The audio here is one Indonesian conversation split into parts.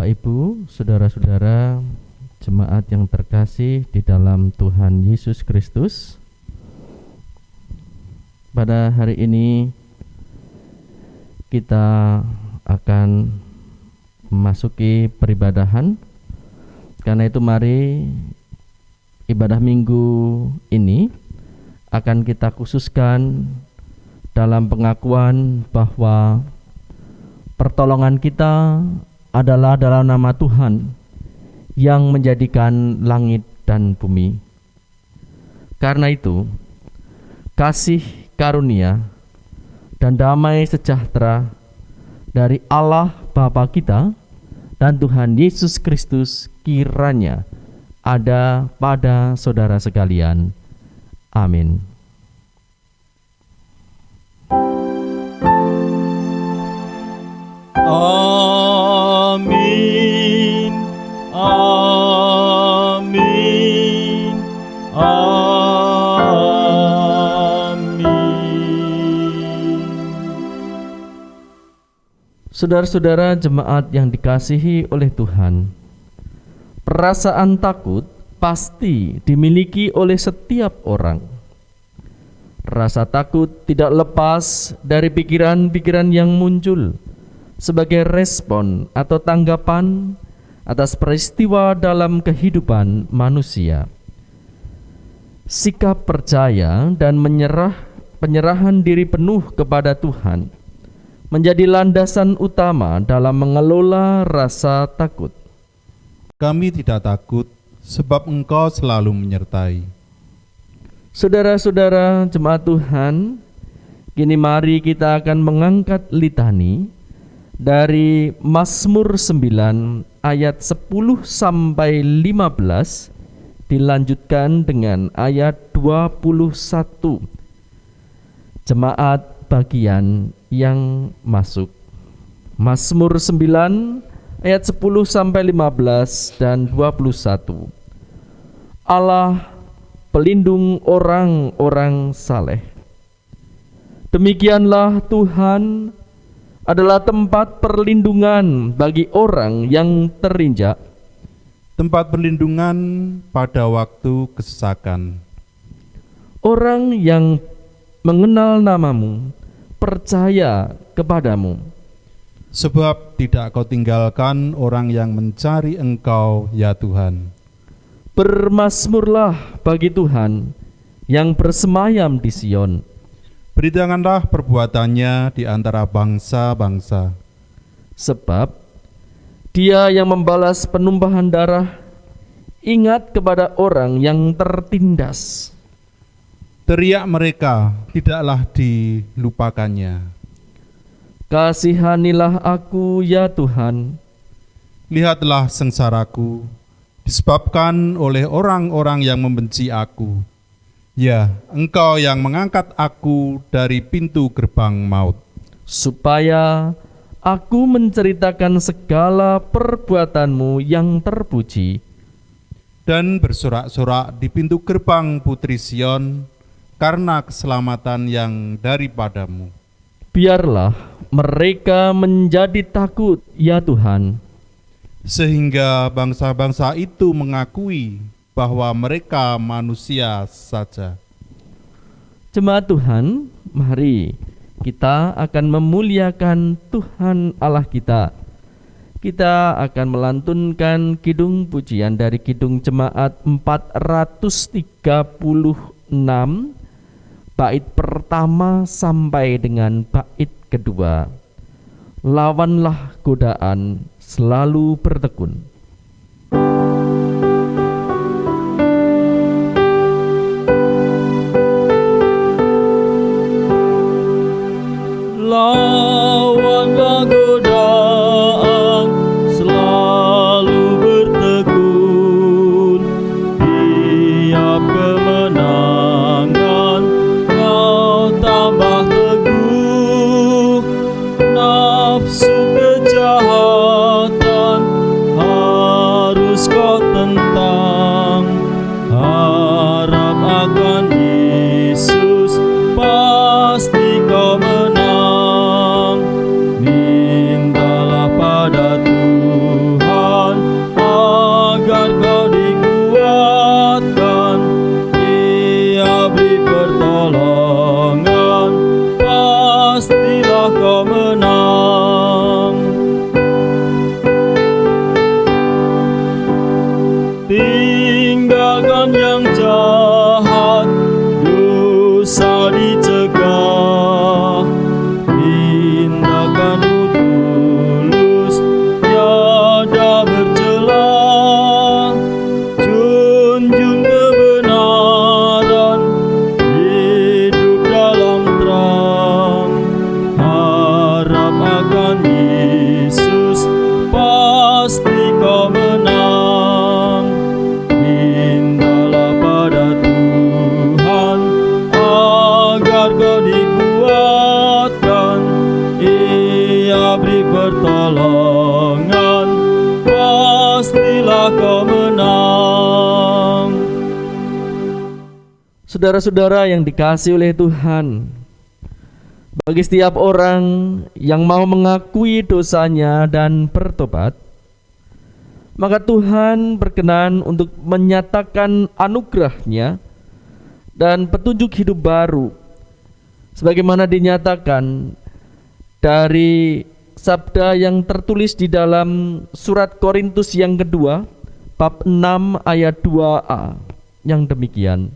Bapak Ibu, saudara-saudara, jemaat yang terkasih di dalam Tuhan Yesus Kristus. Pada hari ini kita akan memasuki peribadahan. Karena itu mari ibadah minggu ini akan kita khususkan dalam pengakuan bahwa pertolongan kita adalah dalam nama Tuhan yang menjadikan langit dan bumi. Karena itu, kasih karunia dan damai sejahtera dari Allah Bapa kita dan Tuhan Yesus Kristus kiranya ada pada saudara sekalian. Amin. Amin, amin, amin. Saudara-saudara jemaat yang dikasihi oleh Tuhan, perasaan takut pasti dimiliki oleh setiap orang. Rasa takut tidak lepas dari pikiran-pikiran yang muncul sebagai respon atau tanggapan atas peristiwa dalam kehidupan manusia. Sikap percaya dan penyerahan diri penuh kepada Tuhan menjadi landasan utama dalam mengelola rasa takut. Kami tidak takut sebab Engkau selalu menyertai. Saudara-saudara jemaat Tuhan, kini mari kita akan mengangkat litani dari Mazmur 9 ayat 10 sampai 15 dilanjutkan dengan ayat 21. Jemaat bagian yang masuk. Mazmur 9 ayat 10 sampai 15 dan 21. Allah pelindung orang-orang saleh. Demikianlah Tuhan adalah tempat perlindungan bagi orang yang terinjak, tempat perlindungan pada waktu kesesakan. Orang yang mengenal namamu percaya kepadamu. Sebab tidak kau tinggalkan orang yang mencari Engkau, ya Tuhan. Bermazmurlah bagi Tuhan yang bersemayam di Sion. Beritakanlah perbuatannya di antara bangsa-bangsa. Sebab Dia yang membalas penumpahan darah, ingat kepada orang yang tertindas. Teriak mereka, tidaklah dilupakannya. Kasihanilah aku, ya Tuhan. Lihatlah sengsaraku, disebabkan oleh orang-orang yang membenci aku. Ya, Engkau yang mengangkat aku dari pintu gerbang maut, supaya aku menceritakan segala perbuatanmu yang terpuji, dan bersorak-sorak di pintu gerbang Putri Sion, karena keselamatan yang daripadamu. Biarlah mereka menjadi takut, ya Tuhan, sehingga bangsa-bangsa itu mengakui bahwa mereka manusia saja. Jemaat Tuhan, mari kita akan memuliakan Tuhan Allah kita. Kita akan melantunkan kidung pujian dari kidung jemaat 436, bait pertama sampai dengan bait kedua. Lawanlah godaan, selalu bertekun. Lawanlah godaan, selalu bertekun. Tiap kemenangan kau tambah teguh. Nafsu kejahatan harus kau tentang. Harap akan Yesus, pasti kau menang. Mintalah pada Tuhan akan Yesus, pasti kau menang. Mintalah pada Tuhan agar kau dikuatkan, Ia beri pertolongan, pastilah kau menang. Saudara-saudara yang dikasihi oleh Tuhan, bagi setiap orang yang mau mengakui dosanya dan bertobat, maka Tuhan berkenan untuk menyatakan anugerah-Nya dan petunjuk hidup baru, sebagaimana dinyatakan dari sabda yang tertulis di dalam surat Korintus yang kedua, bab 6 ayat 2a, yang demikian.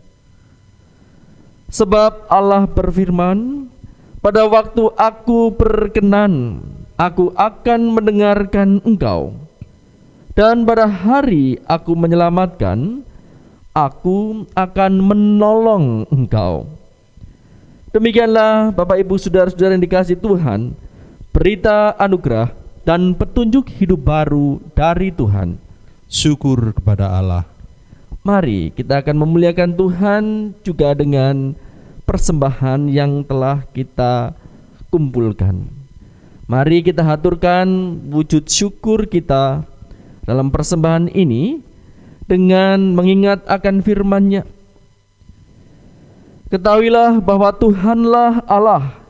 Sebab Allah berfirman, pada waktu aku berkenan, aku akan mendengarkan engkau. Dan pada hari aku menyelamatkan, aku akan menolong engkau. Demikianlah Bapak Ibu Saudara-saudara yang dikasihi Tuhan, berita anugerah dan petunjuk hidup baru dari Tuhan. Syukur kepada Allah. Mari kita akan memuliakan Tuhan juga dengan persembahan yang telah kita kumpulkan. Mari kita haturkan wujud syukur kita dalam persembahan ini dengan mengingat akan firman-Nya. Ketahuilah bahwa Tuhanlah Allah,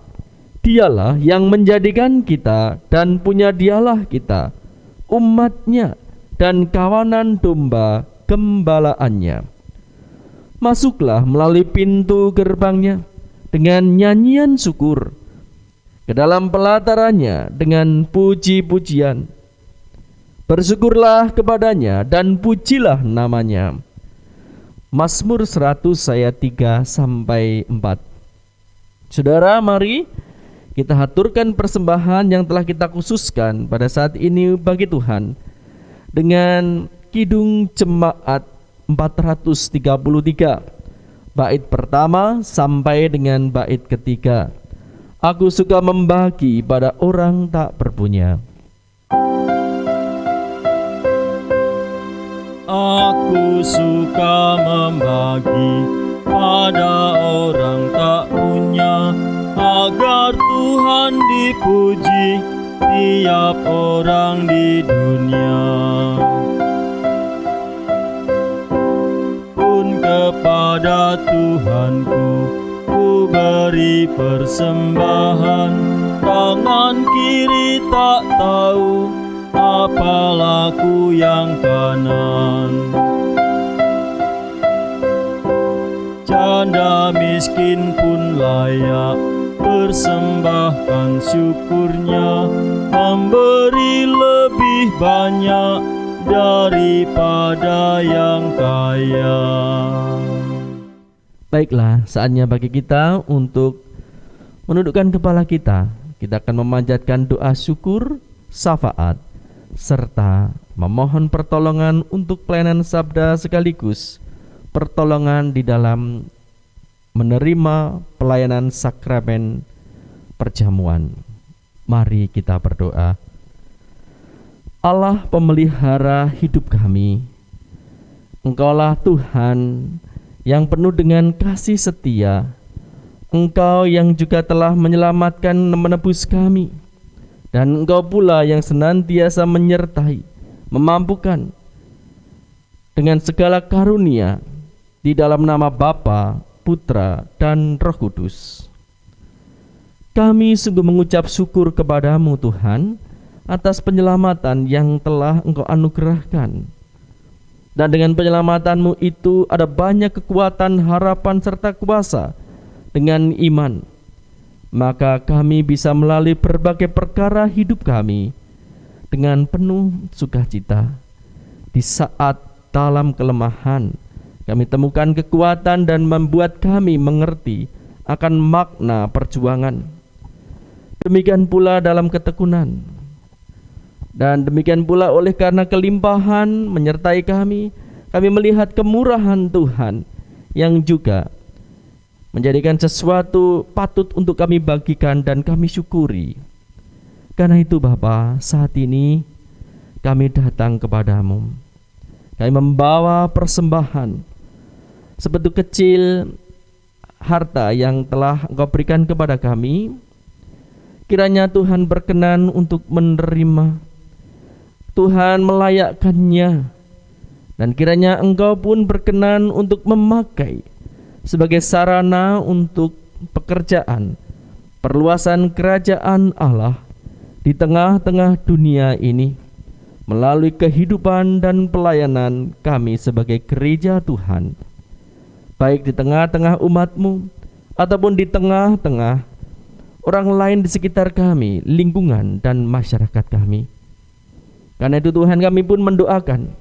Dialah yang menjadikan kita dan punya Dialah kita, umat-Nya dan kawanan domba gembalaannya. Masuklah melalui pintu gerbang-Nya dengan nyanyian syukur, ke dalam pelataran-Nya dengan puji-pujian. Bersyukurlah kepada-Nya dan pujilah nama-Nya. Mazmur 100 ayat 3-4. Saudara, mari kita haturkan persembahan yang telah kita khususkan pada saat ini bagi Tuhan dengan Kidung Jemaat 433, bait pertama sampai dengan bait ketiga. Aku suka membagi pada orang tak berpunya. Aku suka membagi pada orang tak punya, agar Tuhan dipuji tiap orang di dunia. Kepada Tuhanku ku beri persembahan, tangan kiri tak tahu apa laku yang kanan. Janda miskin pun layak persembahkan syukurnya, memberi lebih banyak daripada yang kaya. Baiklah, saatnya bagi kita untuk menundukkan kepala kita. Kita akan memanjatkan doa syukur, syafaat, serta memohon pertolongan untuk pelayanan sabda sekaligus pertolongan di dalam menerima pelayanan sakramen perjamuan. Mari kita berdoa. Allah pemelihara hidup kami, Engkaulah Tuhan yang penuh dengan kasih setia. Engkau yang juga telah menyelamatkan dan menebus kami, dan Engkau pula yang senantiasa menyertai, memampukan dengan segala karunia di dalam nama Bapa, Putra, dan Roh Kudus. Kami sungguh mengucap syukur kepadamu Tuhan atas penyelamatan yang telah Engkau anugerahkan. Dan dengan penyelamatanmu itu ada banyak kekuatan, harapan, serta kuasa dengan iman. Maka kami bisa melalui berbagai perkara hidup kami dengan penuh sukacita. Di saat dalam kelemahan kami temukan kekuatan dan membuat kami mengerti akan makna perjuangan. Demikian pula dalam ketekunan. Dan demikian pula oleh karena kelimpahan menyertai kami melihat kemurahan Tuhan yang juga menjadikan sesuatu patut untuk kami bagikan dan kami syukuri. Karena itu Bapa, saat ini kami datang kepadamu. Kami membawa persembahan sebetulnya kecil harta yang telah Engkau berikan kepada kami. Kiranya Tuhan berkenan untuk menerima, Tuhan melayakkannya, dan kiranya Engkau pun berkenan untuk memakai sebagai sarana untuk pekerjaan perluasan kerajaan Allah di tengah-tengah dunia ini, melalui kehidupan dan pelayanan kami sebagai gereja Tuhan, baik di tengah-tengah umat-Mu ataupun di tengah-tengah orang lain di sekitar kami, lingkungan dan masyarakat kami. Karena itu Tuhan, kami pun mendoakan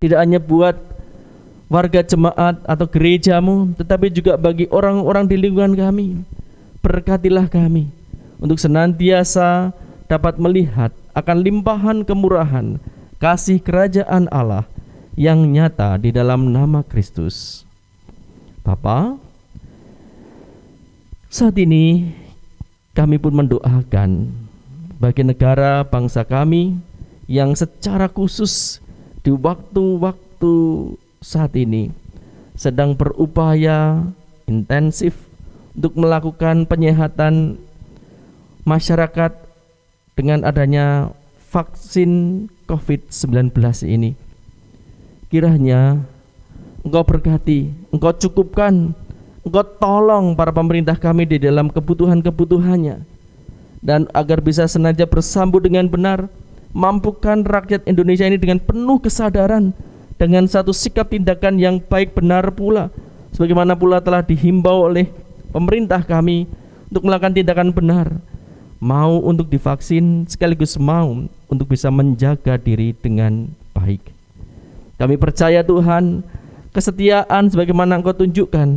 tidak hanya buat warga jemaat atau gereja-Mu, tetapi juga bagi orang-orang di lingkungan kami. Berkatilah kami untuk senantiasa dapat melihat akan limpahan kemurahan kasih kerajaan Allah yang nyata di dalam nama Kristus. Bapa, saat ini kami pun mendoakan bagi negara bangsa kami yang secara khusus di waktu-waktu saat ini sedang berupaya intensif untuk melakukan penyehatan masyarakat dengan adanya vaksin COVID-19 ini. Kiranya Engkau berkati, Engkau cukupkan, Engkau tolong para pemerintah kami di dalam kebutuhan-kebutuhannya, dan agar bisa senantiasa bersambut dengan benar, mampukan rakyat Indonesia ini dengan penuh kesadaran, dengan satu sikap tindakan yang baik benar pula, sebagaimana pula telah dihimbau oleh pemerintah kami untuk melakukan tindakan benar, mau untuk divaksin sekaligus mau untuk bisa menjaga diri dengan baik. Kami percaya Tuhan, kesetiaan sebagaimana Engkau tunjukkan,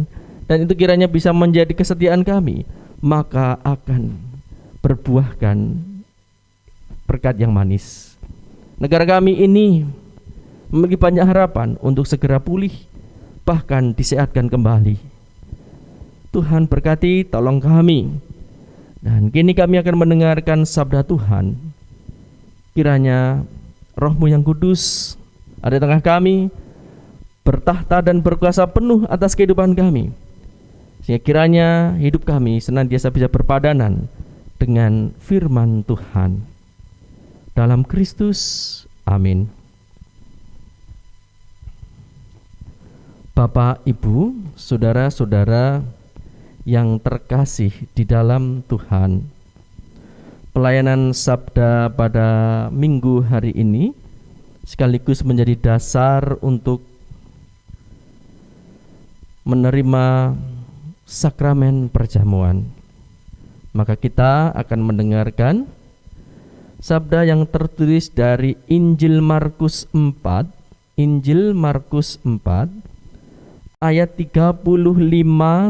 dan itu kiranya bisa menjadi kesetiaan kami, maka akan berbuahkan berkat yang manis. Negara kami ini memiliki banyak harapan untuk segera pulih, bahkan disehatkan kembali. Tuhan berkati, tolong kami. Dan kini kami akan mendengarkan sabda Tuhan. Kiranya Roh-Mu yang kudus ada di tengah kami, bertahta dan berkuasa penuh atas kehidupan kami, sehingga kiranya hidup kami senantiasa bisa berpadanan dengan firman Tuhan. Dalam Kristus, amin. Bapak, Ibu, saudara-saudara yang terkasih di dalam Tuhan, pelayanan sabda pada minggu hari ini sekaligus menjadi dasar untuk menerima sakramen perjamuan. Maka kita akan mendengarkan sabda yang tertulis dari Injil Markus 4, Injil Markus 4 ayat 35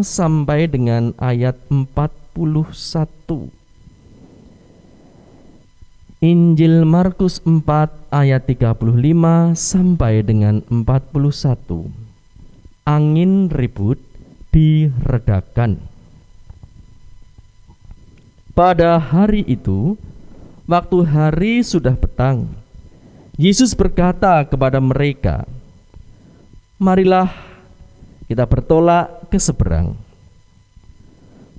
sampai dengan ayat 41. Injil Markus 4 ayat 35 sampai dengan 41. Angin ribut diredakan. Pada hari itu, waktu hari sudah petang, Yesus berkata kepada mereka, "Marilah kita bertolak ke seberang."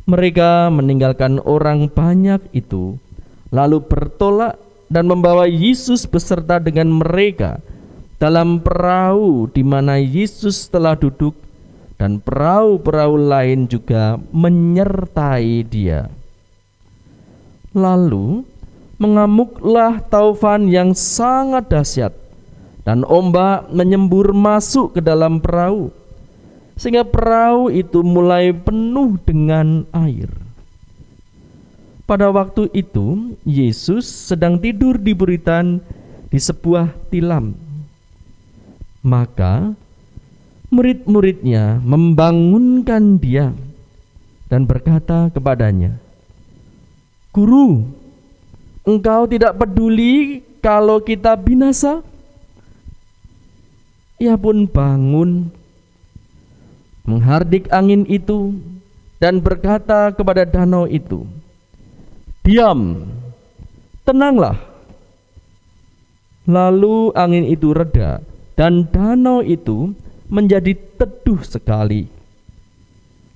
Mereka meninggalkan orang banyak itu, lalu bertolak dan membawa Yesus beserta dengan mereka dalam perahu di mana Yesus telah duduk, dan perahu-perahu lain juga menyertai Dia. Lalu mengamuklah taufan yang sangat dahsyat, dan ombak menyembur masuk ke dalam perahu, sehingga perahu itu mulai penuh dengan air. Pada waktu itu Yesus sedang tidur di buritan di sebuah tilam. Maka murid-muridnya membangunkan Dia dan berkata kepadanya, "Guru, Engkau tidak peduli kalau kita binasa?" Ia pun bangun, menghardik angin itu dan berkata kepada danau itu, "Diam, "Tenanglah." Lalu angin itu reda dan danau itu menjadi teduh sekali.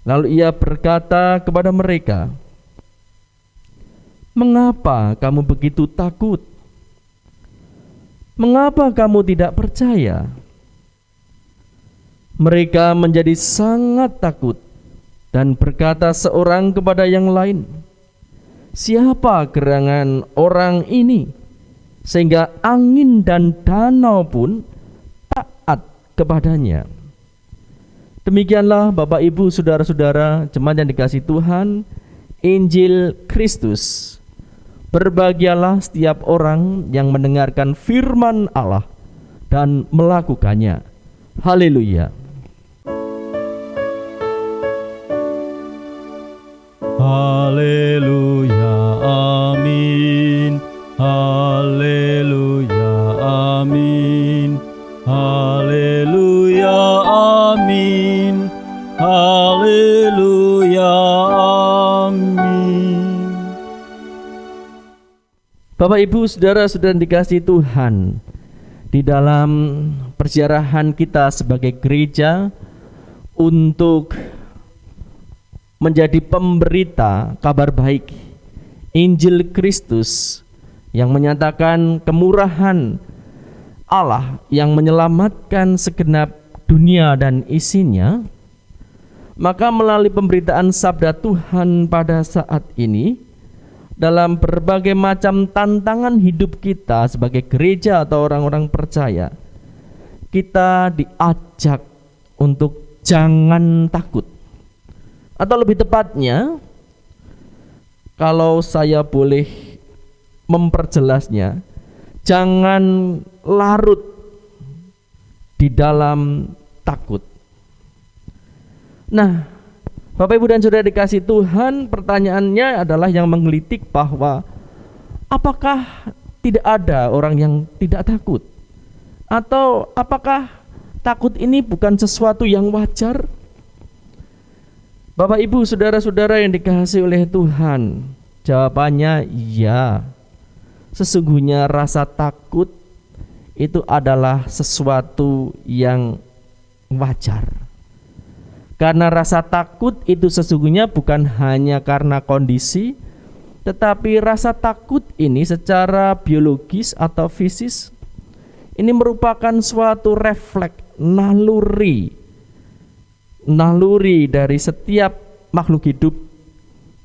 Lalu ia berkata kepada mereka, "Mengapa kamu begitu takut? Mengapa kamu tidak percaya?" Mereka menjadi sangat takut dan berkata seorang kepada yang lain, "Siapa gerangan orang ini sehingga angin dan danau pun taat kepadanya?" Demikianlah Bapak Ibu saudara-saudara jemaat yang dikasihi Tuhan, Injil Kristus. Berbahagialah setiap orang yang mendengarkan firman Allah dan melakukannya. Haleluya. Haleluya, amin. Haleluya, amin. Haleluya, amin. Haleluya, amin. Bapak Ibu saudara-saudara dikasihi Tuhan, di dalam persiarahan kita sebagai gereja untuk menjadi pemberita kabar baik Injil Kristus yang menyatakan kemurahan Allah yang menyelamatkan segenap dunia dan isinya, maka melalui pemberitaan sabda Tuhan pada saat ini, dalam berbagai macam tantangan hidup kita sebagai gereja atau orang-orang percaya, kita diajak untuk jangan takut. Atau lebih tepatnya, kalau saya boleh memperjelasnya, jangan larut di dalam takut. Nah, Bapak Ibu dan Saudara dikasihi Tuhan, pertanyaannya adalah yang menggelitik bahwa apakah tidak ada orang yang tidak takut? Atau apakah takut ini bukan sesuatu yang wajar? Bapak Ibu saudara-saudara yang dikasihi oleh Tuhan, jawabannya ya. Sesungguhnya rasa takut itu adalah sesuatu yang wajar. Karena rasa takut itu sesungguhnya bukan hanya karena kondisi, tetapi rasa takut ini secara biologis atau fisis ini merupakan suatu refleks naluri dari setiap makhluk hidup.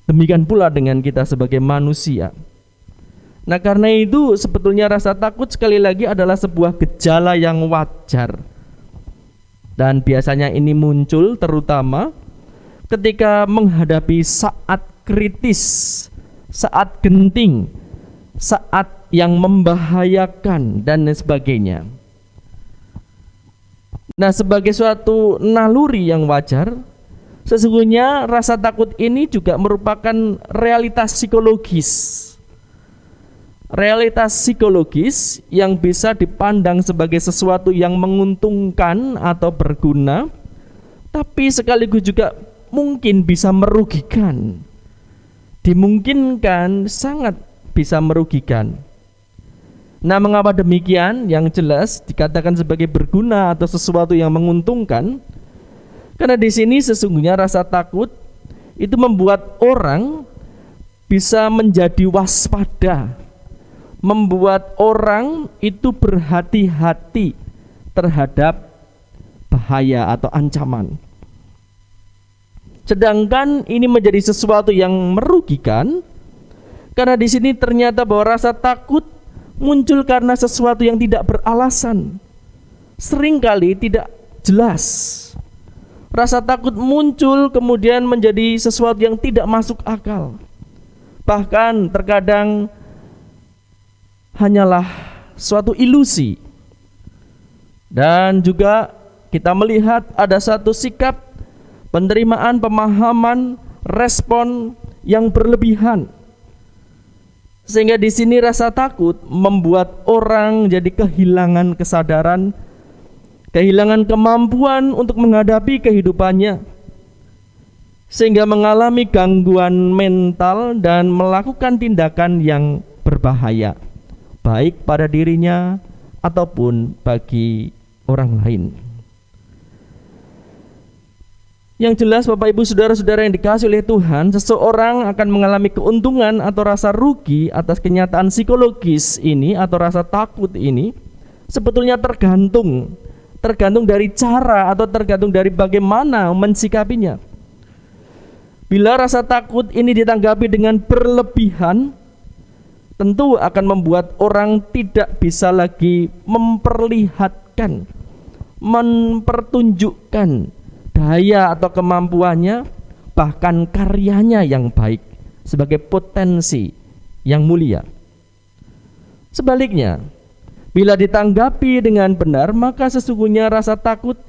Demikian pula dengan kita sebagai manusia. Nah, karena itu sebetulnya rasa takut sekali lagi adalah sebuah gejala yang wajar. Dan biasanya ini muncul terutama ketika menghadapi saat kritis, saat genting, saat yang membahayakan dan sebagainya. Nah, sebagai suatu naluri yang wajar, sesungguhnya rasa takut ini juga merupakan realitas psikologis. Realitas psikologis yang bisa dipandang sebagai sesuatu yang menguntungkan atau berguna, tapi sekaligus juga mungkin bisa merugikan. Dimungkinkan sangat bisa merugikan. Nah, mengapa demikian? Yang jelas dikatakan sebagai berguna atau sesuatu yang menguntungkan, karena di sini sesungguhnya rasa takut itu membuat orang bisa menjadi waspada, membuat orang itu berhati-hati terhadap bahaya atau ancaman. Sedangkan ini menjadi sesuatu yang merugikan, karena di sini ternyata bahwa rasa takut muncul karena sesuatu yang tidak beralasan, seringkali tidak jelas. Rasa takut muncul kemudian menjadi sesuatu yang tidak masuk akal. Bahkan terkadang hanyalah suatu ilusi. Dan juga kita melihat ada satu sikap penerimaan, pemahaman, respon yang berlebihan. Sehingga di sini rasa takut membuat orang jadi kehilangan kesadaran, kehilangan kemampuan untuk menghadapi kehidupannya, sehingga mengalami gangguan mental dan melakukan tindakan yang berbahaya, baik pada dirinya ataupun bagi orang lain. Yang jelas Bapak Ibu Saudara-saudara yang dikasihi oleh Tuhan, seseorang akan mengalami keuntungan atau rasa rugi atas kenyataan psikologis ini atau rasa takut ini sebetulnya tergantung dari cara atau tergantung dari bagaimana mensikapinya. Bila rasa takut ini ditanggapi dengan berlebihan, tentu akan membuat orang tidak bisa lagi mempertunjukkan daya atau kemampuannya, bahkan karyanya yang baik sebagai potensi yang mulia. Sebaliknya, bila ditanggapi dengan benar, maka sesungguhnya rasa takut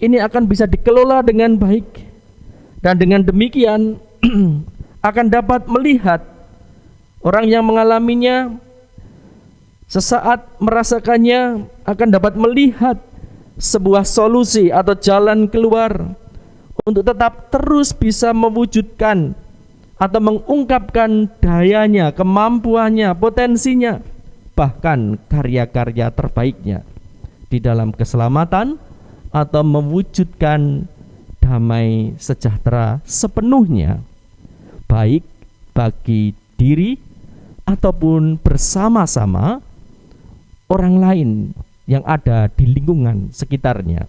ini akan bisa dikelola dengan baik, dan dengan demikian akan dapat melihat orang yang mengalaminya sesaat merasakannya akan dapat melihat sebuah solusi atau jalan keluar untuk tetap terus bisa mewujudkan atau mengungkapkan dayanya, kemampuannya, potensinya, bahkan karya-karya terbaiknya di dalam keselamatan atau mewujudkan damai sejahtera sepenuhnya, baik bagi diri ataupun bersama-sama orang lain yang ada di lingkungan sekitarnya.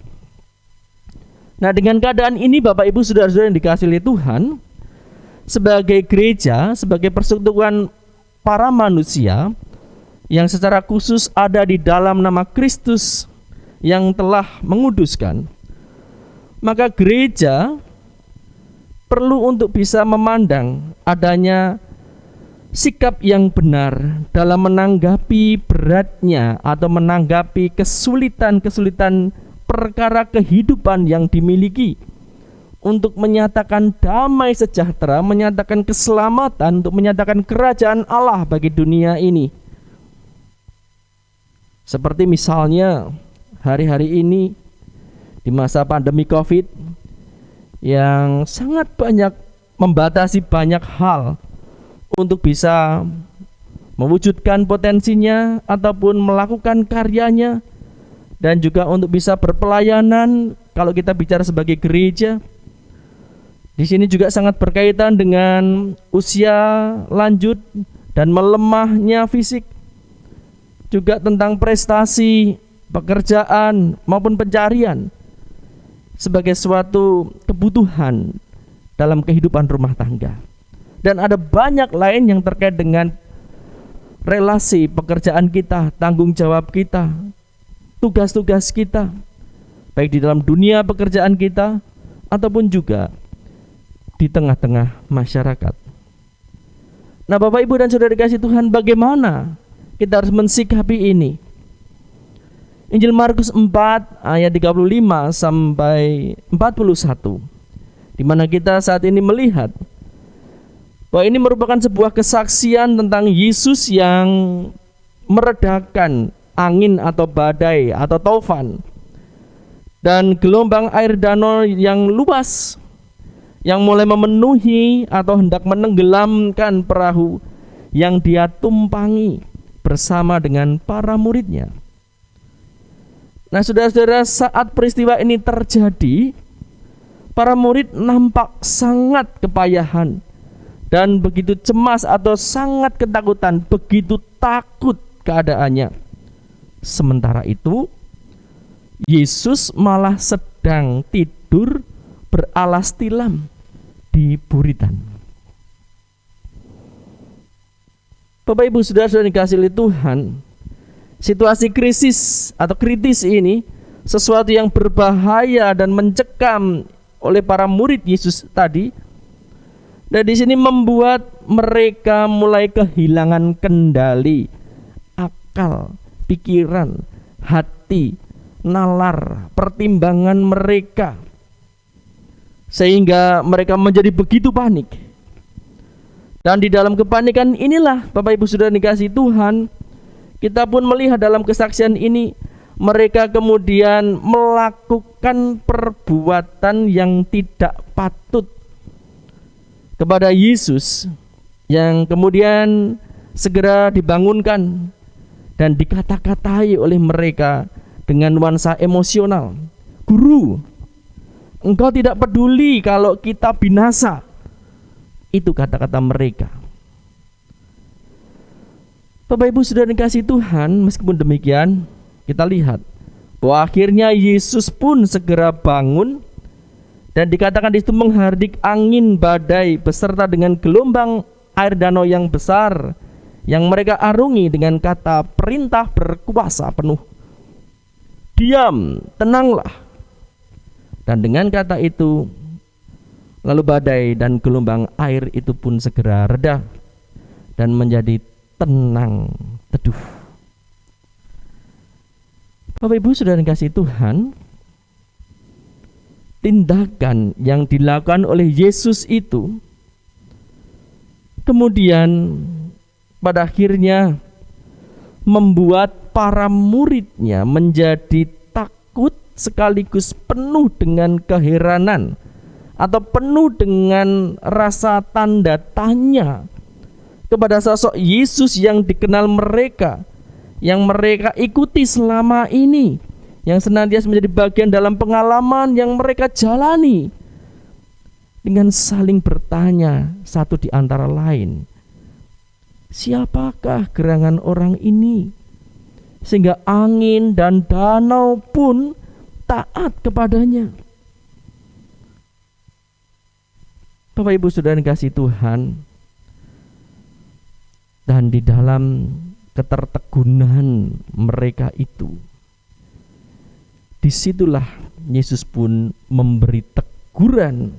Nah, dengan keadaan ini Bapak Ibu Saudara-saudara yang dikasihi oleh Tuhan, sebagai gereja, sebagai persekutuan para manusia yang secara khusus ada di dalam nama Kristus yang telah menguduskan, maka gereja perlu untuk bisa memandang adanya sikap yang benar dalam menanggapi beratnya atau menanggapi kesulitan-kesulitan perkara kehidupan yang dimiliki, untuk menyatakan damai sejahtera, menyatakan keselamatan, untuk menyatakan kerajaan Allah bagi dunia ini. Seperti misalnya hari-hari ini di masa pandemi COVID yang sangat banyak membatasi banyak hal untuk bisa mewujudkan potensinya ataupun melakukan karyanya, dan juga untuk bisa berpelayanan. Kalau kita bicara sebagai gereja, di sini juga sangat berkaitan dengan usia lanjut dan melemahnya fisik, juga tentang prestasi, pekerjaan maupun pencarian sebagai suatu kebutuhan dalam kehidupan rumah tangga. Dan ada banyak lain yang terkait dengan relasi pekerjaan kita, tanggung jawab kita, tugas-tugas kita, baik di dalam dunia pekerjaan kita ataupun juga di tengah-tengah masyarakat. Nah, Bapak Ibu dan Saudara dikasihi Tuhan, bagaimana kita harus mensikapi ini? Injil Markus 4 ayat 35 sampai 41, di mana kita saat ini melihat bahwa ini merupakan sebuah kesaksian tentang Yesus yang meredakan angin atau badai atau taufan dan gelombang air danau yang luas yang mulai memenuhi atau hendak menenggelamkan perahu yang dia tumpangi bersama dengan para muridnya. Nah, saudara-saudara, saat peristiwa ini terjadi, para murid nampak sangat kepayahan dan begitu cemas atau sangat ketakutan, begitu takut keadaannya. Sementara itu, Yesus malah sedang tidur beralas tilam di buritan. Bapak Ibu Saudara-saudara dikasihi oleh Tuhan, situasi krisis atau kritis ini sesuatu yang berbahaya dan mencekam oleh para murid Yesus tadi. Dan di sini membuat mereka mulai kehilangan kendali, akal, pikiran, hati, nalar, pertimbangan mereka, sehingga mereka menjadi begitu panik. Dan di dalam kepanikan inilah, Bapak Ibu Saudara dikasihi Tuhan, kita pun melihat dalam kesaksian ini, mereka kemudian melakukan perbuatan yang tidak patut kepada Yesus, yang kemudian segera dibangunkan dan dikata-katai oleh mereka dengan nuansa emosional. Guru, engkau tidak peduli kalau kita binasa. Itu kata-kata mereka. Bapak Ibu sudah dikasih Tuhan, meskipun demikian kita lihat bahwa akhirnya Yesus pun segera bangun dan dikatakan di situ menghardik angin badai beserta dengan gelombang air danau yang besar yang mereka arungi dengan kata perintah berkuasa penuh. Diam, tenanglah. Dan dengan kata itu lalu badai dan gelombang air itu pun segera reda dan menjadi tenang teduh. Bapak Ibu sudah dikasih Tuhan, tindakan yang dilakukan oleh Yesus itu kemudian pada akhirnya membuat para muridnya menjadi takut sekaligus penuh dengan keheranan atau penuh dengan rasa tanda tanya kepada sosok Yesus yang dikenal mereka, yang mereka ikuti selama ini, yang senantiasa menjadi bagian dalam pengalaman yang mereka jalani, dengan saling bertanya satu di antara lain, siapakah gerangan orang ini sehingga angin dan danau pun taat kepadanya. Bapak Ibu saudara dikasih Tuhan, dan di dalam ketertegunan mereka itu, disitulah Yesus pun memberi teguran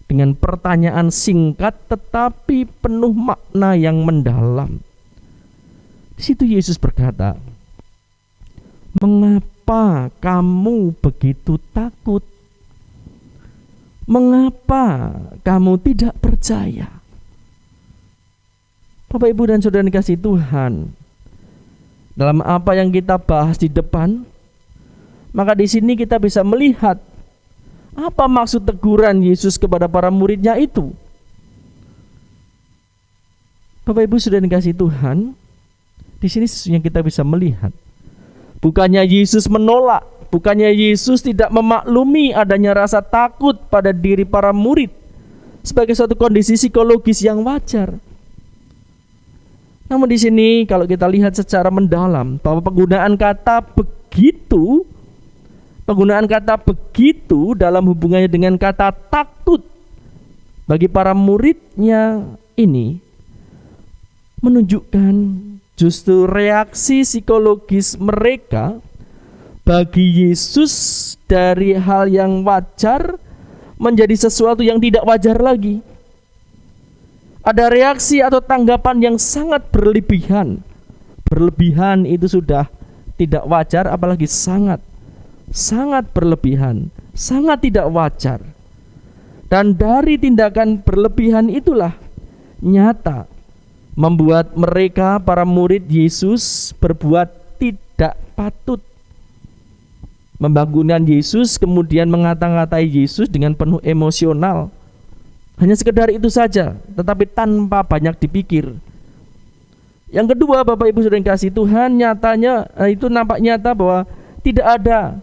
dengan pertanyaan singkat tetapi penuh makna yang mendalam. Di situ Yesus berkata, "Mengapa kamu begitu takut? Mengapa kamu tidak percaya?" Bapak Ibu dan saudara dikasih Tuhan, dalam apa yang kita bahas di depan, maka di sini kita bisa melihat apa maksud teguran Yesus kepada para muridnya itu. Bapak Ibu sudah dikasih Tuhan, di sini sesungguhnya kita bisa melihat, bukannya Yesus menolak, bukannya Yesus tidak memaklumi adanya rasa takut pada diri para murid sebagai suatu kondisi psikologis yang wajar. Namun di sini kalau kita lihat secara mendalam bahwa penggunaan kata begitu dalam hubungannya dengan kata takut bagi para muridnya ini menunjukkan justru reaksi psikologis mereka bagi Yesus dari hal yang wajar menjadi sesuatu yang tidak wajar lagi. Ada reaksi atau tanggapan yang sangat berlebihan. Berlebihan itu sudah tidak wajar, apalagi sangat berlebihan, sangat tidak wajar. Dan dari tindakan berlebihan itulah nyata membuat mereka, para murid Yesus, berbuat tidak patut. Membangunkan Yesus, kemudian mengata-ngatai Yesus dengan penuh emosional. Hanya sekedar itu saja, tetapi tanpa banyak dipikir. Yang kedua, Bapak Ibu saudara yang kasih Tuhan, nyatanya itu nampak nyata bahwa tidak ada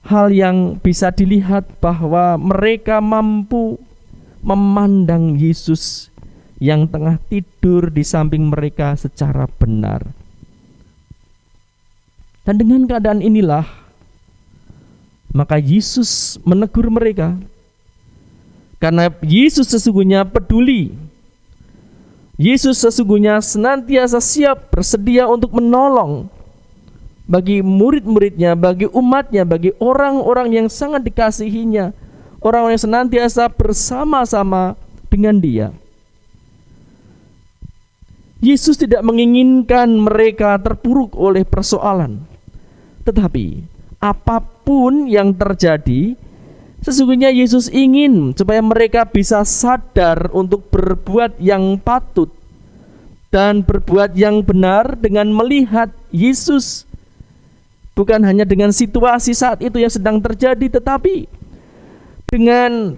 hal yang bisa dilihat bahwa mereka mampu memandang Yesus yang tengah tidur di samping mereka secara benar. Dan dengan keadaan inilah, maka Yesus menegur mereka. Karena Yesus sesungguhnya peduli. Yesus sesungguhnya senantiasa siap bersedia untuk menolong bagi murid-muridnya, bagi umatnya, bagi orang-orang yang sangat dikasihinya, orang-orang yang senantiasa bersama-sama dengan dia. Yesus tidak menginginkan mereka terpuruk oleh persoalan, tetapi apapun yang terjadi, sesungguhnya Yesus ingin supaya mereka bisa sadar untuk berbuat yang patut dan berbuat yang benar dengan melihat Yesus, bukan hanya dengan situasi saat itu yang sedang terjadi, tetapi dengan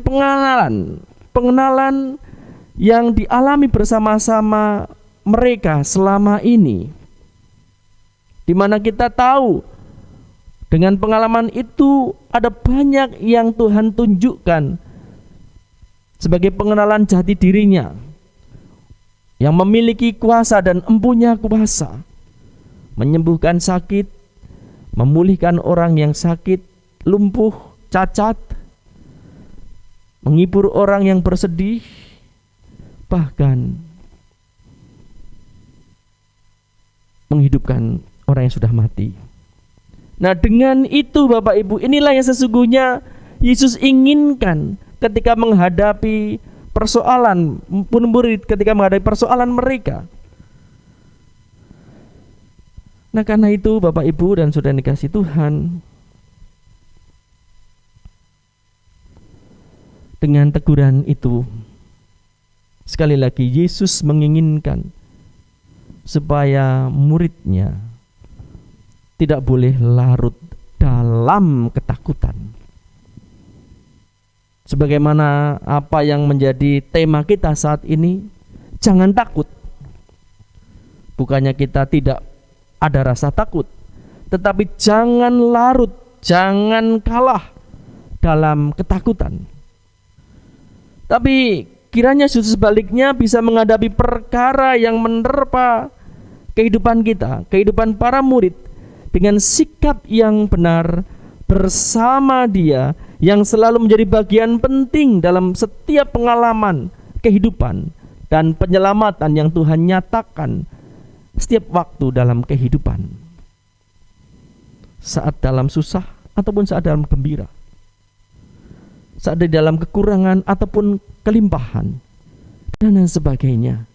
pengenalan yang dialami bersama-sama mereka selama ini, di mana kita tahu dengan pengalaman itu ada banyak yang Tuhan tunjukkan sebagai pengenalan jati dirinya, yang memiliki kuasa dan empunya kuasa menyembuhkan sakit, memulihkan orang yang sakit, lumpuh, cacat, menghibur orang yang bersedih, bahkan menghidupkan orang yang sudah mati. Nah, dengan itu Bapak Ibu, inilah yang sesungguhnya Yesus inginkan ketika menghadapi persoalan, pun murid ketika menghadapi persoalan mereka. Nah, karena itu Bapak Ibu dan Saudara dikasih Tuhan, dengan teguran itu, sekali lagi Yesus menginginkan supaya muridnya tidak boleh larut dalam ketakutan. Sebagaimana apa yang menjadi tema kita saat ini, jangan takut. Bukannya kita tidak ada rasa takut, tetapi jangan larut, jangan kalah dalam ketakutan. Tapi kiranya justru sebaliknya bisa menghadapi perkara yang menerpa kehidupan kita, kehidupan para murid, dengan sikap yang benar bersama Dia yang selalu menjadi bagian penting dalam setiap pengalaman kehidupan dan penyelamatan yang Tuhan nyatakan setiap waktu dalam kehidupan, saat dalam susah ataupun saat dalam gembira, saat di dalam kekurangan ataupun kelimpahan, dan lain sebagainya.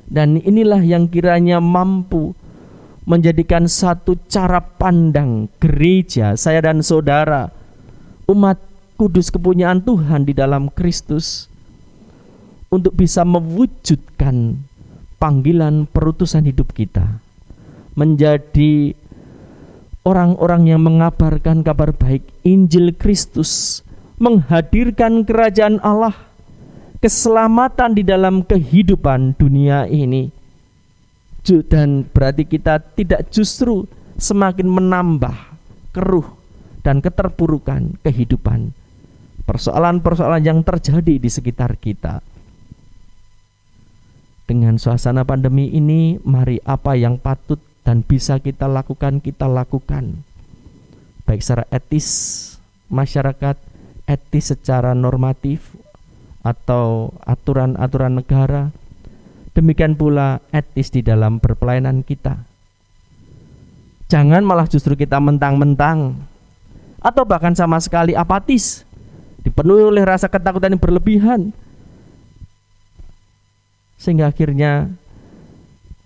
Dan inilah yang kiranya mampu menjadikan satu cara pandang gereja, saya dan saudara, umat kudus kepunyaan Tuhan di dalam Kristus, untuk bisa mewujudkan panggilan perutusan hidup kita, menjadi orang-orang yang mengabarkan kabar baik Injil Kristus, menghadirkan kerajaan Allah, keselamatan di dalam kehidupan dunia ini. Dan berarti kita tidak justru semakin menambah keruh dan keterpurukan kehidupan, persoalan-persoalan yang terjadi di sekitar kita. Dengan suasana pandemi ini, mari apa yang patut dan bisa kita lakukan, baik secara etis masyarakat, etis secara normatif atau aturan-aturan negara, demikian pula etis di dalam berpelayanan kita. Jangan malah justru kita mentang-mentang atau bahkan sama sekali apatis, dipenuhi oleh rasa ketakutan yang berlebihan, sehingga akhirnya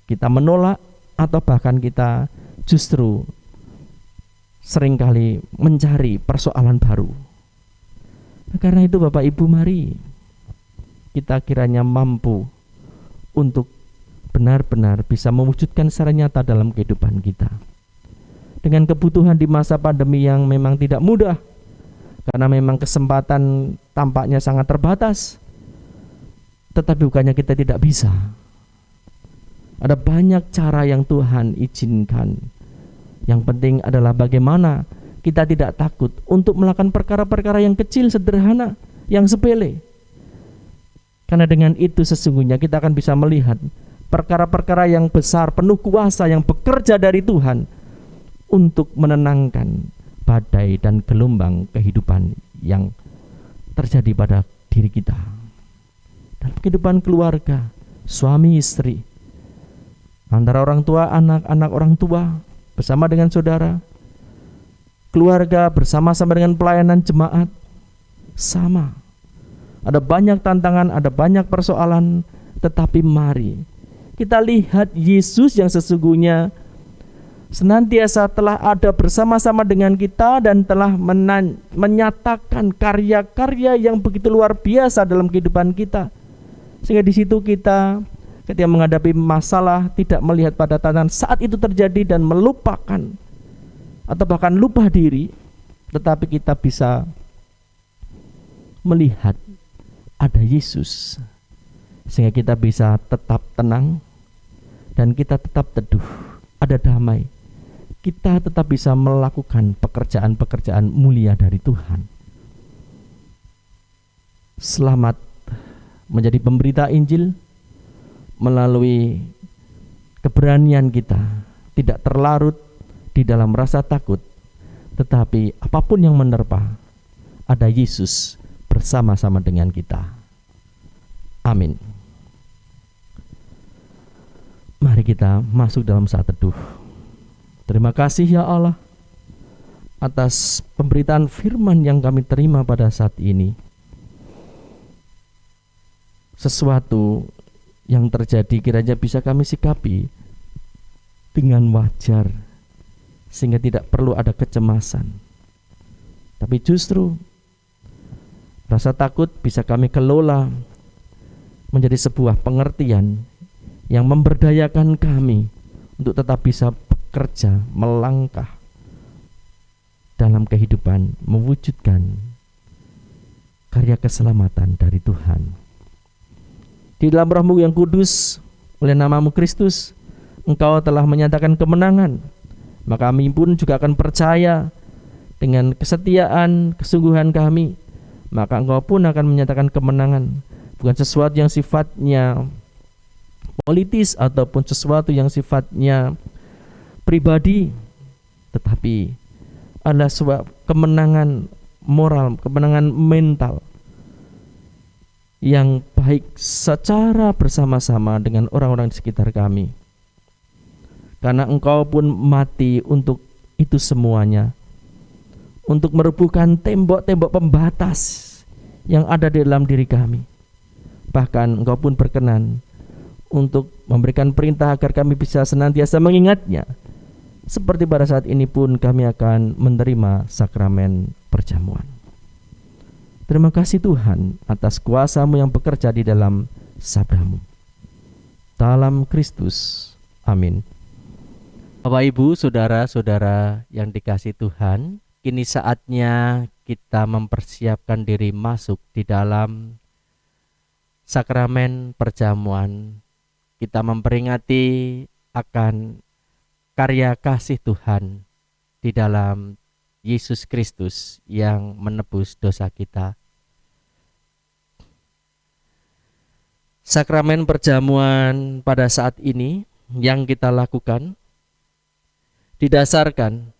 kita menolak atau bahkan kita justru seringkali mencari persoalan baru. Nah, karena itu Bapak Ibu, mari kita kiranya mampu untuk benar-benar bisa mewujudkan secara nyata dalam kehidupan kita. Dengan kebutuhan di masa pandemi yang memang tidak mudah, karena memang kesempatan tampaknya sangat terbatas, tetapi bukannya kita tidak bisa. Ada banyak cara yang Tuhan izinkan. Yang penting adalah bagaimana kita tidak takut untuk melakukan perkara-perkara yang kecil, sederhana, yang sepele. Karena dengan itu sesungguhnya kita akan bisa melihat perkara-perkara yang besar, penuh kuasa yang bekerja dari Tuhan untuk menenangkan badai dan gelombang kehidupan yang terjadi pada diri kita. Dalam kehidupan keluarga, suami istri, antara orang tua, anak-anak orang tua, bersama dengan saudara, keluarga bersama-sama dengan pelayanan jemaat, sama. Ada banyak tantangan, ada banyak persoalan, tetapi mari kita lihat Yesus yang sesungguhnya senantiasa telah ada bersama-sama dengan kita dan telah menyatakan karya-karya yang begitu luar biasa dalam kehidupan kita, sehingga di situ kita ketika menghadapi masalah tidak melihat pada tantangan saat itu terjadi dan melupakan atau bahkan lupa diri, tetapi kita bisa melihat ada Yesus sehingga kita bisa tetap tenang dan kita tetap teduh, ada damai. Kita tetap bisa melakukan pekerjaan-pekerjaan mulia dari Tuhan. Selamat menjadi pemberita Injil melalui keberanian kita, tidak terlarut di dalam rasa takut, tetapi apapun yang menerpa, ada Yesus bersama-sama dengan kita. Amin. Mari kita masuk dalam saat teduh. Terima kasih ya Allah atas pemberitaan firman yang kami terima pada saat ini. Sesuatu yang terjadi kiranya bisa kami sikapi dengan wajar, sehingga tidak perlu ada kecemasan. Tapi justru rasa takut bisa kami kelola menjadi sebuah pengertian yang memberdayakan kami untuk tetap bisa bekerja, melangkah dalam kehidupan, mewujudkan karya keselamatan dari Tuhan. Di dalam Roh-Mu yang kudus, oleh nama-Mu Kristus, Engkau telah menyatakan kemenangan. Maka kami pun juga akan percaya dengan kesetiaan, kesungguhan kami. Maka Engkau pun akan menyatakan kemenangan. Bukan sesuatu yang sifatnya politis ataupun sesuatu yang sifatnya pribadi, tetapi adalah sebuah kemenangan moral, kemenangan mental yang baik secara bersama-sama dengan orang-orang di sekitar kami. Karena Engkau pun mati untuk itu semuanya, untuk merubuhkan tembok-tembok pembatas yang ada di dalam diri kami. Bahkan Engkau pun berkenan untuk memberikan perintah agar kami bisa senantiasa mengingatnya. Seperti pada saat ini pun kami akan menerima sakramen perjamuan. Terima kasih Tuhan atas kuasa-Mu yang bekerja di dalam sabda-Mu. Dalam Kristus. Amin. Bapak Ibu, saudara-saudara yang dikasihi Tuhan, kini saatnya kita mempersiapkan diri masuk di dalam sakramen perjamuan. Kita memperingati akan karya kasih Tuhan di dalam Yesus Kristus yang menebus dosa kita. Sakramen perjamuan pada saat ini yang kita lakukan didasarkan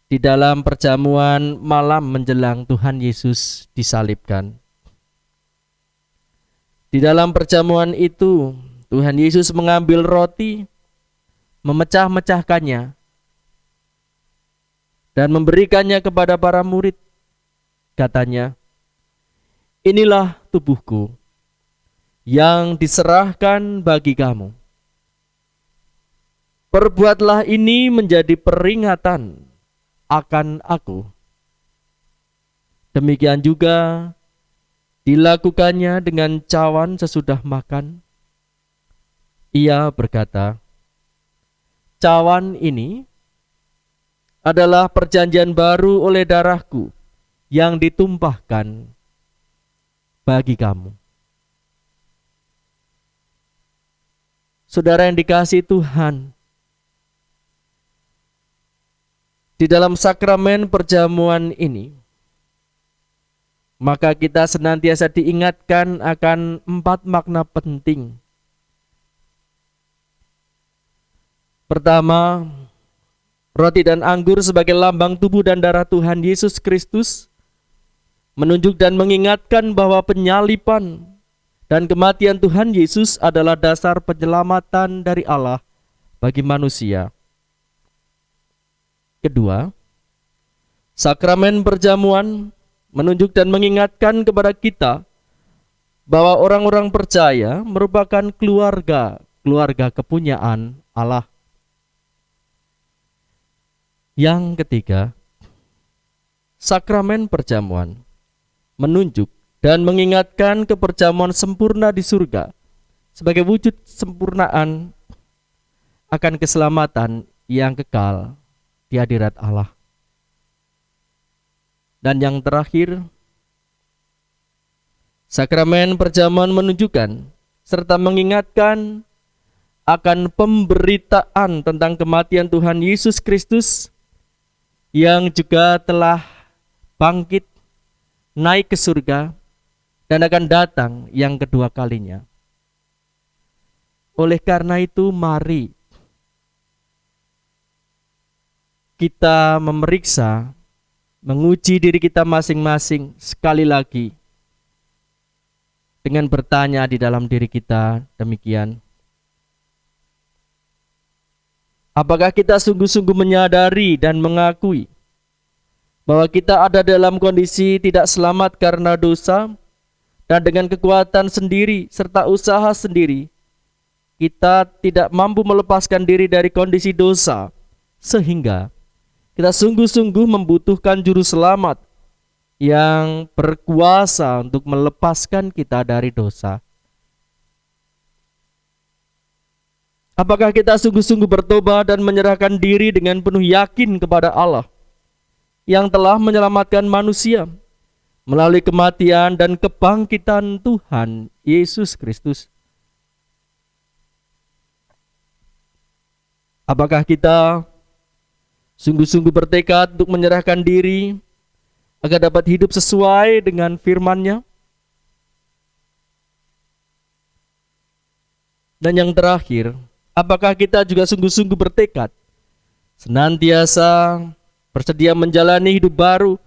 di dalam perjamuan malam menjelang Tuhan Yesus disalibkan. Di dalam perjamuan itu, Tuhan Yesus mengambil roti, memecah-mecahkannya, dan memberikannya kepada para murid. Katanya, "Inilah tubuhku yang diserahkan bagi kamu. Perbuatlah ini menjadi peringatan akan aku." Demikian juga dilakukannya dengan cawan sesudah makan. Ia berkata, "Cawan ini adalah perjanjian baru oleh darahku yang ditumpahkan bagi kamu." Saudara yang dikasihi Tuhan, di dalam sakramen perjamuan ini, maka kita senantiasa diingatkan akan 4 makna penting. Pertama, roti dan anggur sebagai lambang tubuh dan darah Tuhan Yesus Kristus menunjuk dan mengingatkan bahwa penyaliban dan kematian Tuhan Yesus adalah dasar penyelamatan dari Allah bagi manusia. Kedua, sakramen perjamuan menunjuk dan mengingatkan kepada kita bahwa orang-orang percaya merupakan keluarga kepunyaan Allah. Yang ketiga, sakramen perjamuan menunjuk dan mengingatkan keperjamuan sempurna di surga sebagai wujud sempurnaan akan keselamatan yang kekal di hadirat Allah. Dan yang terakhir, Sakramen perjamuan menunjukkan serta mengingatkan akan pemberitaan tentang kematian Tuhan Yesus Kristus yang juga telah bangkit, naik ke surga, dan akan datang yang kedua kalinya. Oleh karena itu, mari kita memeriksa, menguji diri kita masing-masing sekali lagi dengan bertanya di dalam diri kita demikian. Apakah kita sungguh-sungguh menyadari dan mengakui bahwa kita ada dalam kondisi tidak selamat karena dosa, dan dengan kekuatan sendiri serta usaha sendiri, kita tidak mampu melepaskan diri dari kondisi dosa, sehingga kita sungguh-sungguh membutuhkan juru selamat yang berkuasa untuk melepaskan kita dari dosa. Apakah kita sungguh-sungguh bertobat dan menyerahkan diri dengan penuh yakin kepada Allah yang telah menyelamatkan manusia melalui kematian dan kebangkitan Tuhan Yesus Kristus? Apakah kita sungguh-sungguh bertekad untuk menyerahkan diri agar dapat hidup sesuai dengan firman-Nya? Dan yang terakhir, apakah kita juga sungguh-sungguh bertekad senantiasa bersedia menjalani hidup baru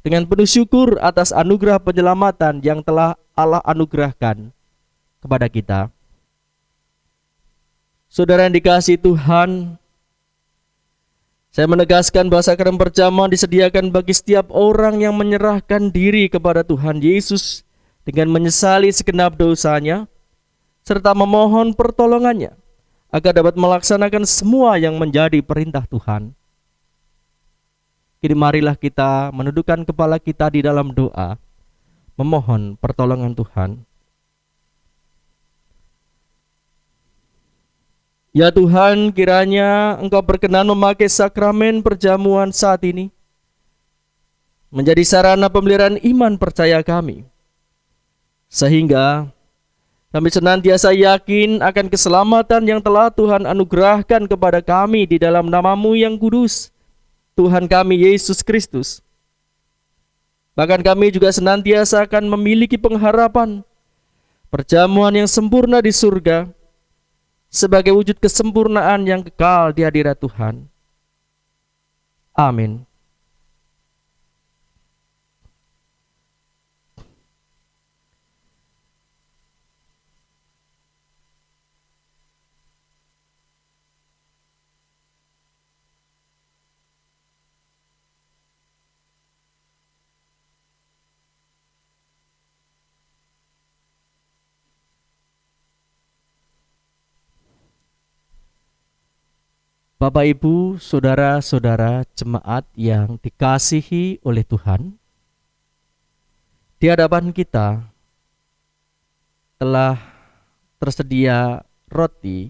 dengan penuh syukur atas anugerah penyelamatan yang telah Allah anugerahkan kepada kita? Saudara yang dikasihi Tuhan, saya menegaskan bahwa sakramen perjamuan disediakan bagi setiap orang yang menyerahkan diri kepada Tuhan Yesus dengan menyesali segenap dosanya, serta memohon pertolongannya agar dapat melaksanakan semua yang menjadi perintah Tuhan. Kini marilah kita menundukkan kepala kita di dalam doa, memohon pertolongan Tuhan. Ya Tuhan, kiranya Engkau berkenan memakai sakramen perjamuan saat ini menjadi sarana pemeliharaan iman percaya kami, sehingga kami senantiasa yakin akan keselamatan yang telah Tuhan anugerahkan kepada kami di dalam nama-Mu yang kudus, Tuhan kami Yesus Kristus. Bahkan kami juga senantiasa akan memiliki pengharapan perjamuan yang sempurna di surga sebagai wujud kesempurnaan yang kekal di hadirat Tuhan. Amin. Bapak, Ibu, saudara-saudara jemaat yang dikasihi oleh Tuhan, di hadapan kita telah tersedia roti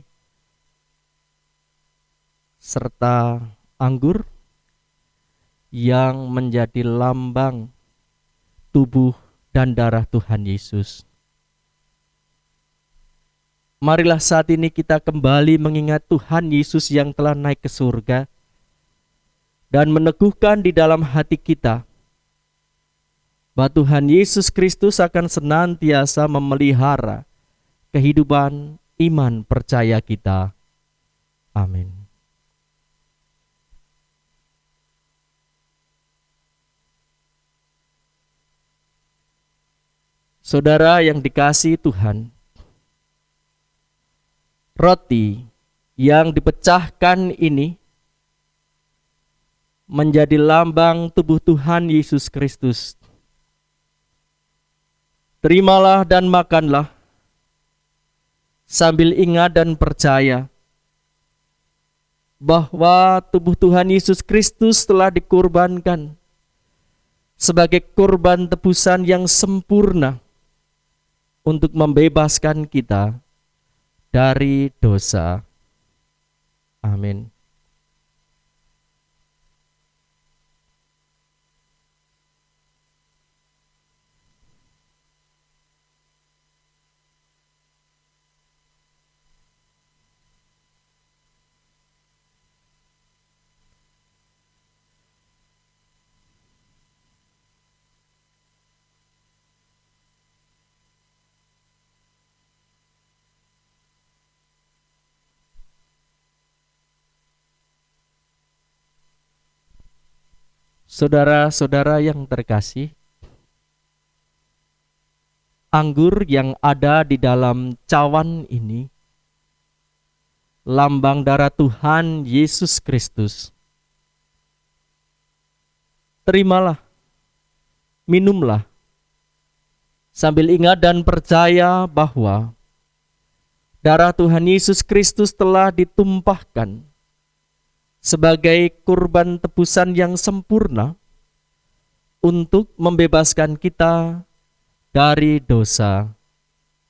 serta anggur yang menjadi lambang tubuh dan darah Tuhan Yesus. Marilah saat ini kita kembali mengingat Tuhan Yesus yang telah naik ke surga dan meneguhkan di dalam hati kita bahwa Tuhan Yesus Kristus akan senantiasa memelihara kehidupan iman percaya kita. Amin. Saudara yang dikasihi Tuhan, roti yang dipecahkan ini menjadi lambang tubuh Tuhan Yesus Kristus. Terimalah dan makanlah sambil ingat dan percaya bahwa tubuh Tuhan Yesus Kristus telah dikorbankan sebagai korban tebusan yang sempurna untuk membebaskan kita dari dosa. Amin. Saudara-saudara yang terkasih, anggur yang ada di dalam cawan ini lambang darah Tuhan Yesus Kristus. Terimalah, minumlah, sambil ingat dan percaya bahwa darah Tuhan Yesus Kristus telah ditumpahkan sebagai kurban tebusan yang sempurna untuk membebaskan kita dari dosa.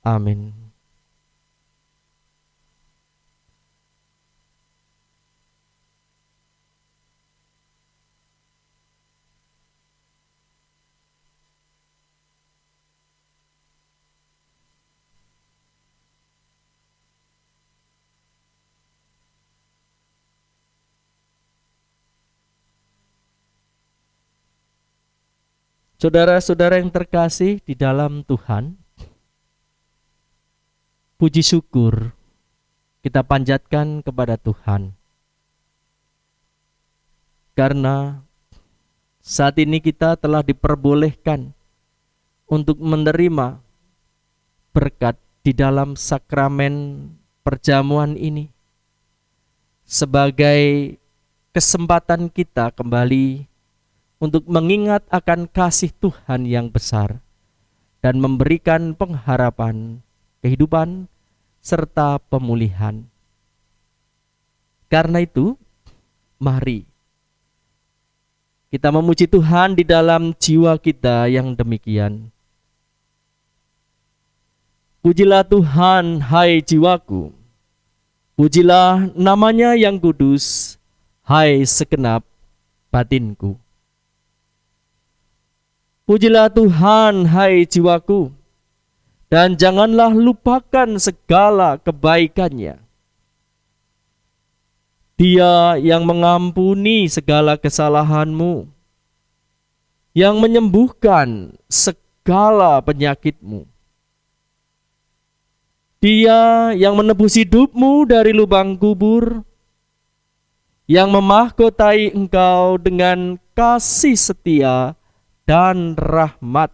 Amin. Saudara-saudara yang terkasih di dalam Tuhan, puji syukur kita panjatkan kepada Tuhan. Karena saat ini kita telah diperbolehkan untuk menerima berkat di dalam sakramen perjamuan ini sebagai kesempatan kita kembali untuk mengingat akan kasih Tuhan yang besar dan memberikan pengharapan, kehidupan, serta pemulihan. Karena itu, mari kita memuji Tuhan di dalam jiwa kita yang demikian. Pujilah Tuhan, hai jiwaku. Pujilah namanya yang kudus, hai segenap batinku. Pujilah Tuhan, hai jiwaku, dan janganlah lupakan segala kebaikannya. Dia yang mengampuni segala kesalahanmu, yang menyembuhkan segala penyakitmu. Dia yang menebus hidupmu dari lubang kubur, yang memahkotai engkau dengan kasih setia dan rahmat.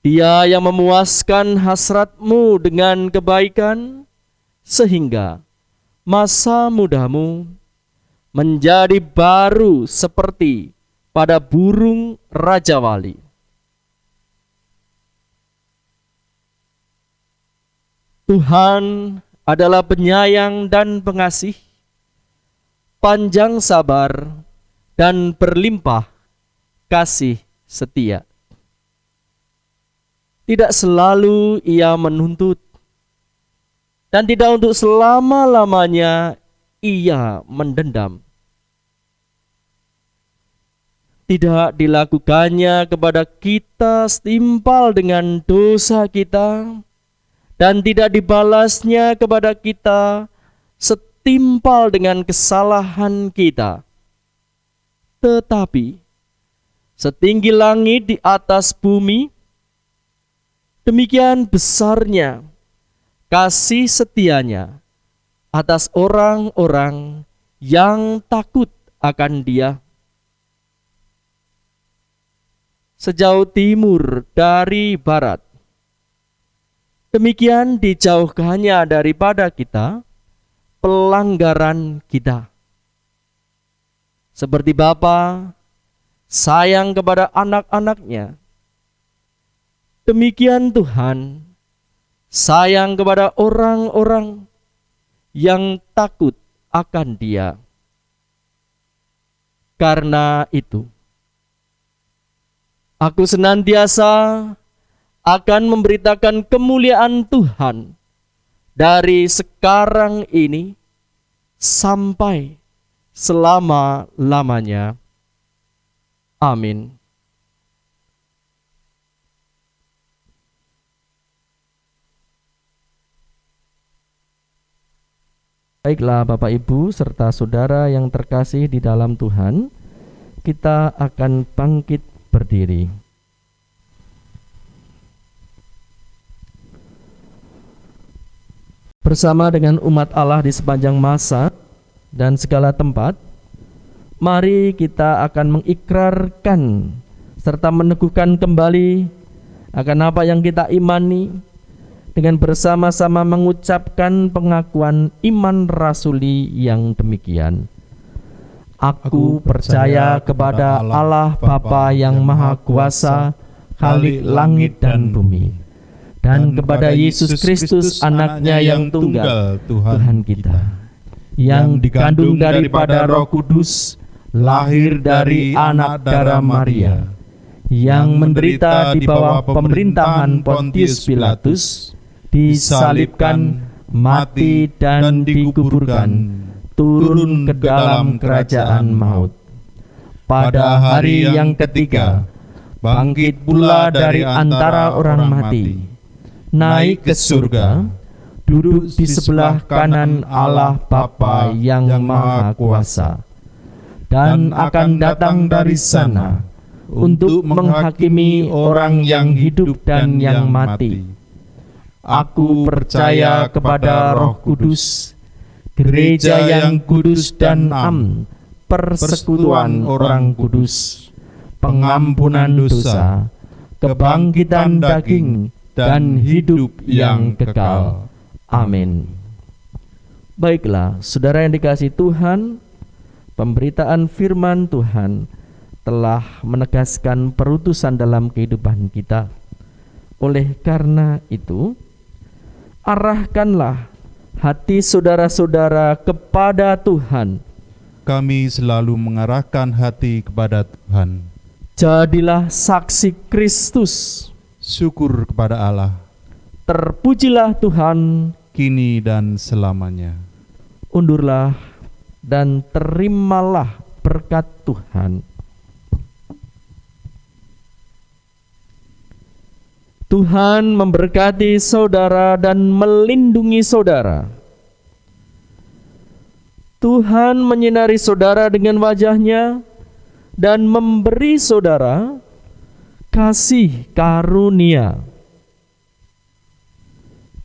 Dia yang memuaskan hasratmu dengan kebaikan, sehingga masa mudamu menjadi baru seperti pada burung rajawali. Tuhan adalah penyayang dan pengasih, panjang sabar, dan berlimpah kasih setia. Tidak selalu ia menuntut, dan tidak untuk selama-lamanya ia mendendam. Tidak dilakukannya kepada kita setimpal dengan dosa kita, dan tidak dibalasnya kepada kita setimpal dengan kesalahan kita. Tetapi setinggi langit di atas bumi, demikian besarnya kasih setianya atas orang-orang yang takut akan Dia. Sejauh timur dari barat, demikian dijauhkannya daripada kita pelanggaran kita. Seperti Bapa sayang kepada anak-anaknya, demikian Tuhan sayang kepada orang-orang yang takut akan Dia. Karena itu, aku senantiasa akan memberitakan kemuliaan Tuhan dari sekarang ini sampai selama-lamanya. Amin. Baiklah Bapak Ibu serta saudara yang terkasih di dalam Tuhan, kita akan bangkit berdiri. Bersama dengan umat Allah di sepanjang masa dan segala tempat, mari kita akan mengikrarkan serta meneguhkan kembali akan apa yang kita imani dengan bersama-sama mengucapkan pengakuan iman rasuli yang demikian. Aku percaya kepada Allah Bapa yang Maha Kuasa, Khalik langit dan bumi, dan kepada Yesus Kristus anaknya yang tunggal, Tuhan kita, yang dikandung daripada Roh Kudus, lahir dari anak darah Maria, yang menderita di bawah pemerintahan Pontius Pilatus, disalibkan, mati dan dikuburkan, turun ke dalam kerajaan maut. Pada hari yang ketiga, bangkit pula dari antara orang mati, naik ke surga, duduk di sebelah kanan Allah Bapa yang Maha Kuasa, dan akan datang dari sana untuk menghakimi orang yang hidup dan yang mati. Aku percaya kepada Roh Kudus, gereja yang kudus dan am, persekutuan orang kudus, pengampunan dosa, kebangkitan daging, dan hidup yang kekal. Amin. Baiklah, saudara yang dikasihi Tuhan, pemberitaan firman Tuhan telah menegaskan perutusan dalam kehidupan kita. Oleh karena itu, arahkanlah hati saudara-saudara kepada Tuhan. Kami selalu mengarahkan hati kepada Tuhan. Jadilah saksi Kristus. Syukur kepada Allah, Terpujilah Tuhan. kini dan selamanya. Undurlah dan terimalah berkat Tuhan. Tuhan memberkati saudara dan melindungi saudara. Tuhan menyinari saudara dengan wajah-Nya dan memberi saudara kasih karunia.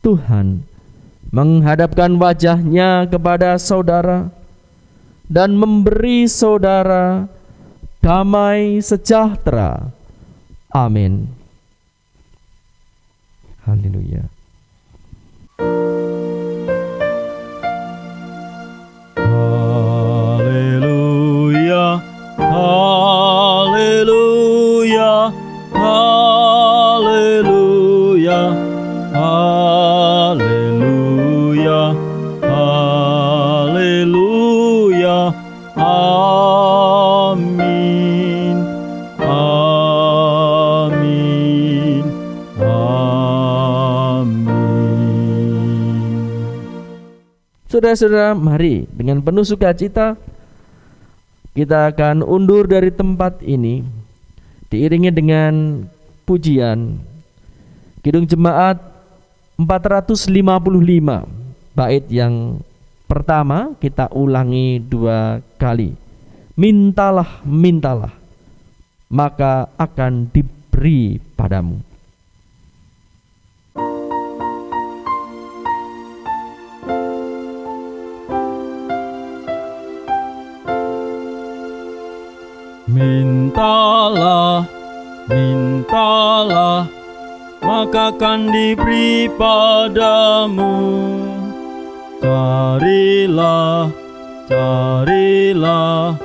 Tuhan menghadapkan wajah-Nya kepada saudara dan memberi saudara damai sejahtera. Amin. Haleluya. Haleluya, haleluya, haleluya, haleluya, haleluya, amin, amin, amin. Saudara-saudara, mari dengan penuh sukacita kita akan undur dari tempat ini, diiringi dengan pujian Kidung Jemaat 455. Bait yang pertama kita ulangi 2 kali. Mintalah, mintalah, maka akan diberi padamu. Mintalah, mintalah, maka akan diberi padamu. Carilah, carilah,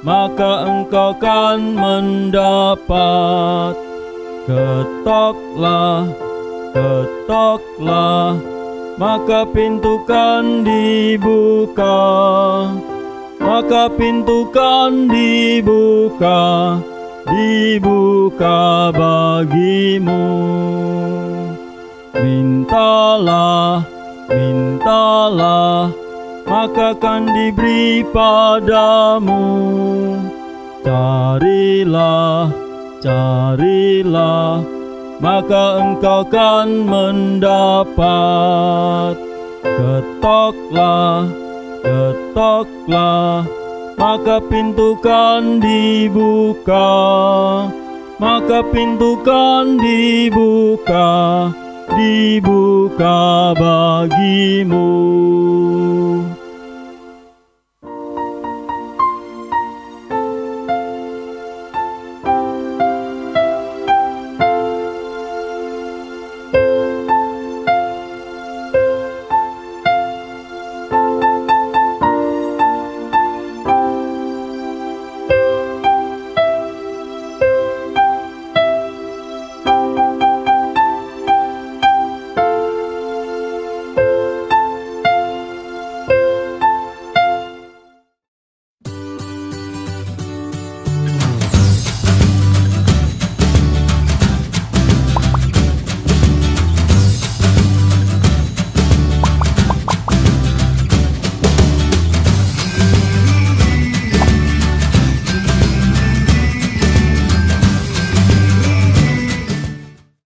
maka engkau akan mendapat. Ketoklah, ketoklah, maka pintu kan dibuka. Maka pintu kan dibuka, dibuka bagimu. Mintalah, mintalah, maka kan diberi padamu. Carilah, carilah, maka engkau kan mendapat. Ketoklah, ketoklah, maka pintu kan dibuka. Maka pintu kan dibuka, dibuka bagimu.